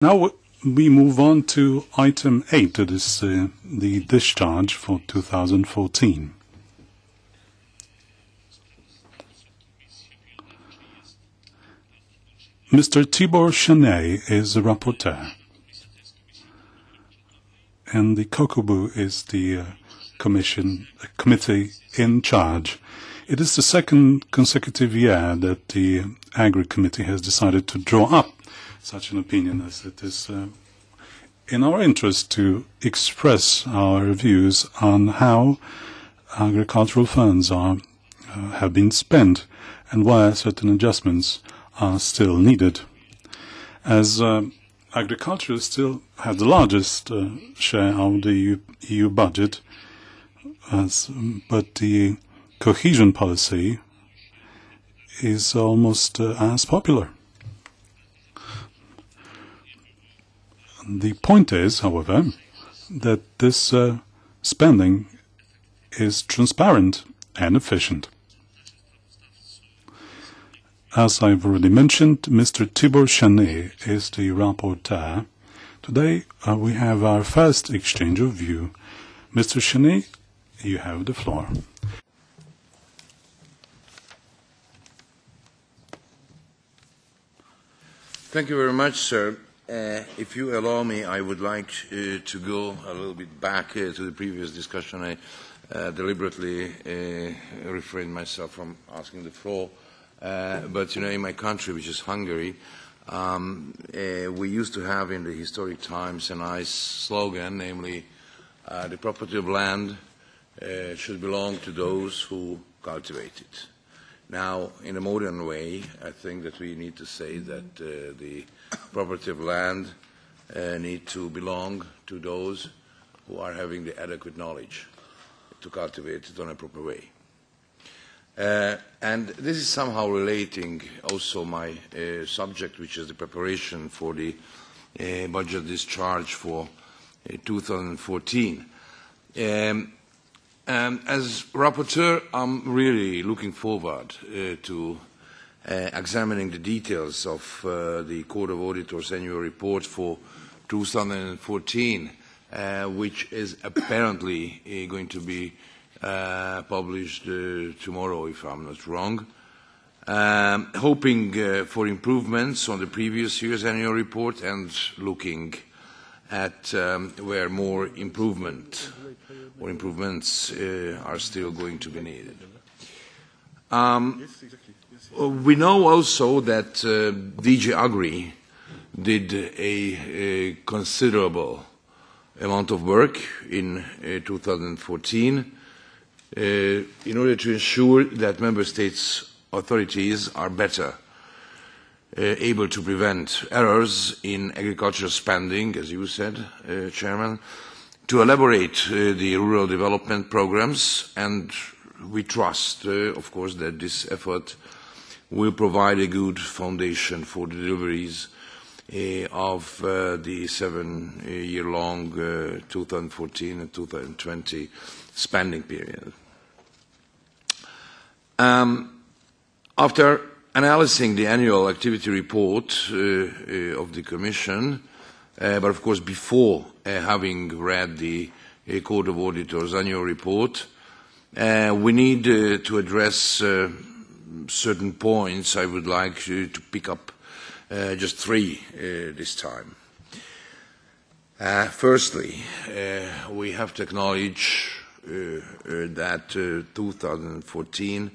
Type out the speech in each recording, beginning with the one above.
Now we move on to item 8, that is the discharge for 2014. Mr. Tibor is the rapporteur, and the Kokobu is the committee in charge. It is the second consecutive year that the AGRI committee has decided to draw up such an opinion, as it is in our interest to express our views on how agricultural funds have been spent and where certain adjustments are still needed. As agriculture still has the largest share of the EU budget, but the cohesion policy is almost as popular. The point is, however, that this spending is transparent and efficient. As I've already mentioned, Mr. Tibor is the rapporteur. Today we have our first exchange of view. Mr. Szanyi, you have the floor. Thank you very much, sir. If you allow me, I would like to go a little bit back to the previous discussion. I deliberately refrained myself from asking the floor. But, you know, in my country, which is Hungary, we used to have in the historic times a nice slogan, namely, the property of land should belong to those who cultivate it. Now, in a modern way, I think that we need to say that the property of land need to belong to those who are having the adequate knowledge to cultivate it on a proper way. And this is somehow relating also my subject, which is the preparation for the budget discharge for 2014. As rapporteur, I'm really looking forward to examining the details of the Court of Auditors annual report for 2014, which is apparently going to be published tomorrow, if I'm not wrong. Hoping for improvements on the previous year's annual report and looking at where more improvements are still going to be needed. We know also that DG AGRI did a considerable amount of work in 2014 in order to ensure that member states' authorities are better able to prevent errors in agricultural spending, as you said, Chairman, to elaborate the rural development programs, and we trust, of course, that this effort will provide a good foundation for the deliveries of the 7-year-long 2014 and 2020 spending period. After analysing the annual activity report of the Commission, but of course before having read the Court of Auditors annual report, we need to address certain points. I would like to pick up just 3 this time. Firstly, we have to acknowledge that 2014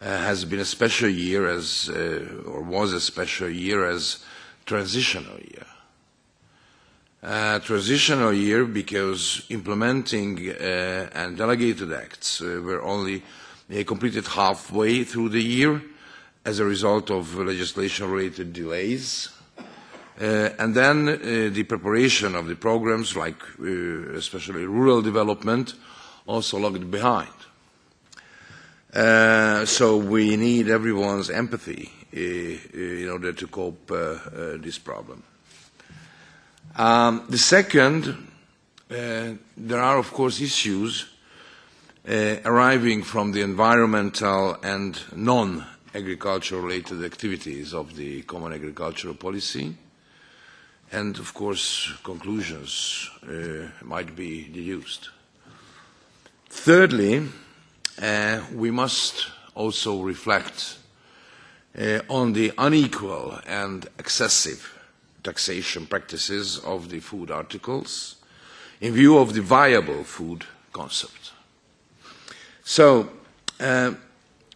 has been a special year or was a special year as transitional year. Transitional year because implementing and delegated acts were only completed halfway through the year as a result of legislation-related delays. And then the preparation of the programs, like especially rural development, also lagged behind. So we need everyone's empathy in order to cope this problem. The second, there are of course issues arriving from the environmental and non-agricultural related activities of the Common Agricultural Policy. and of course conclusions might be deduced. Thirdly, we must also reflect on the unequal and excessive taxation practices of the food articles in view of the viable food concept. So, now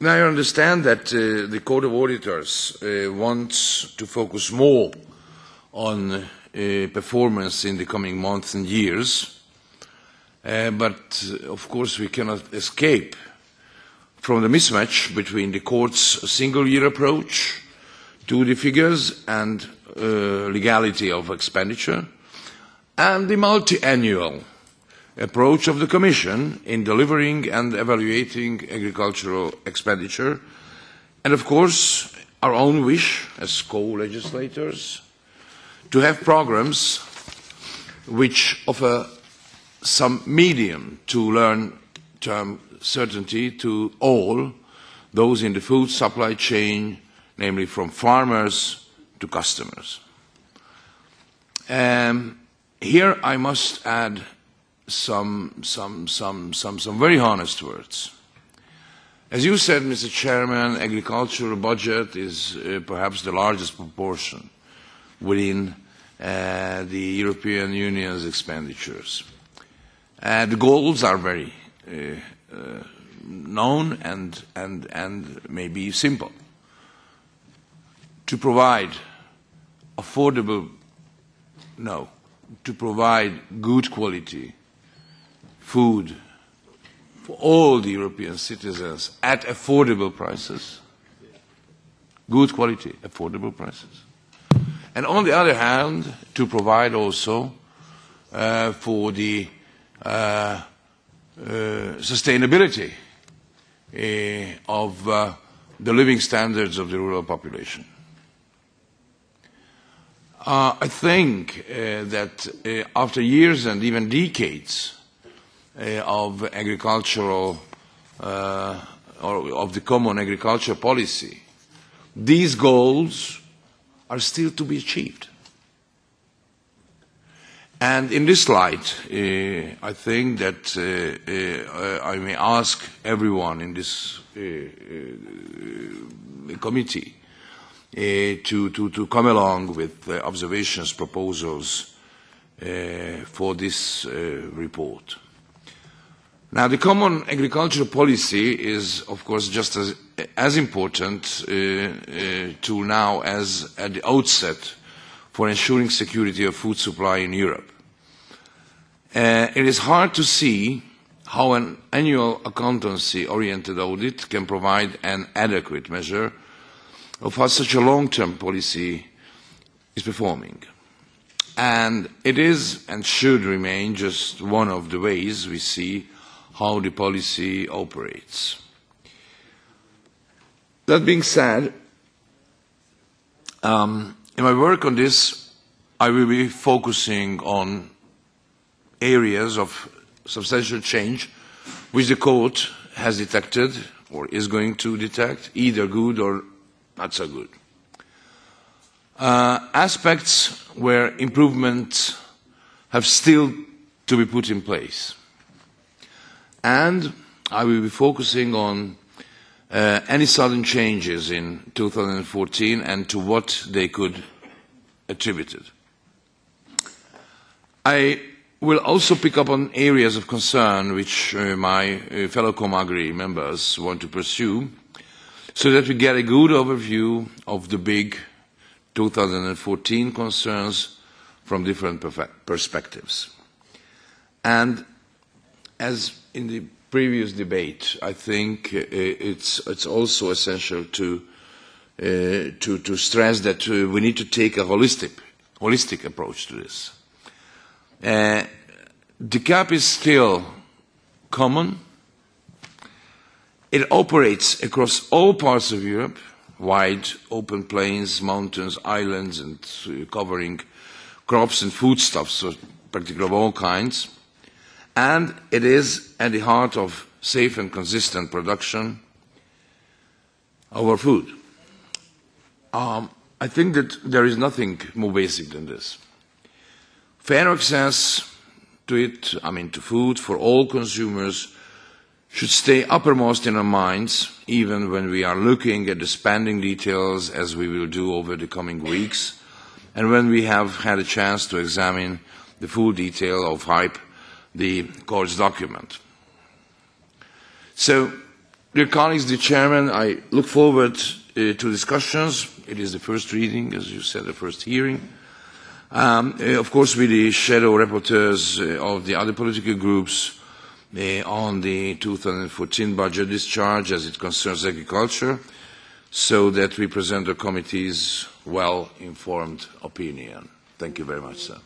I understand that the Court of Auditors wants to focus more on performance in the coming months and years, but of course we cannot escape from the mismatch between the Court's single-year approach to the figures and legality of expenditure and the multi-annual approach of the Commission in delivering and evaluating agricultural expenditure, and of course our own wish as co-legislators to have programs which offer some medium to long-term certainty to all those in the food supply chain, namely from farmers to customers. Here I must add some very honest words. As you said, Mr. Chairman, agricultural budget is perhaps the largest proportion within the European Union's expenditures. The goals are very known and maybe simple. To provide to provide good quality food for all the European citizens at affordable prices. Good quality, affordable prices. And on the other hand, to provide also for the sustainability of the living standards of the rural population. I think that after years and even decades of agricultural or of the common agricultural policy, these goals are still to be achieved. And in this light, I think that I may ask everyone in this committee to come along with observations, proposals for this report. Now, the common agricultural policy is, of course, just as important tool now as at the outset for ensuring security of food supply in Europe. It is hard to see how an annual accountancy-oriented audit can provide an adequate measure of how such a long-term policy is performing. And it is and should remain just one of the ways we see how the policy operates. That being said, in my work on this, I will be focusing on areas of substantial change which the Court has detected or is going to detect, either good or not so good. Aspects where improvements have still to be put in place. And I will be focusing on any sudden changes in 2014 and to what they could attribute it. I will also pick up on areas of concern which my fellow AGRI members want to pursue, so that we get a good overview of the big 2014 concerns from different perspectives. And as in the previous debate, I think it's also essential to stress that we need to take a holistic approach to this. The CAP is still common. It operates across all parts of Europe, wide open plains, mountains, islands, and covering crops and foodstuffs, so practically of all kinds. And it is at the heart of safe and consistent production of our food. I think that there is nothing more basic than this. Fair access to it, to food for all consumers, should stay uppermost in our minds, even when we are looking at the spending details, as we will do over the coming weeks, and when we have had a chance to examine the full detail of HYPE, the court's document. So, dear colleagues, dear Chairman, I look forward to discussions. It is the first reading, as you said, the first hearing. Of course, with the shadow rapporteurs of the other political groups on the 2014 budget discharge as it concerns agriculture, so that we present the committee's well-informed opinion. Thank you very much, sir.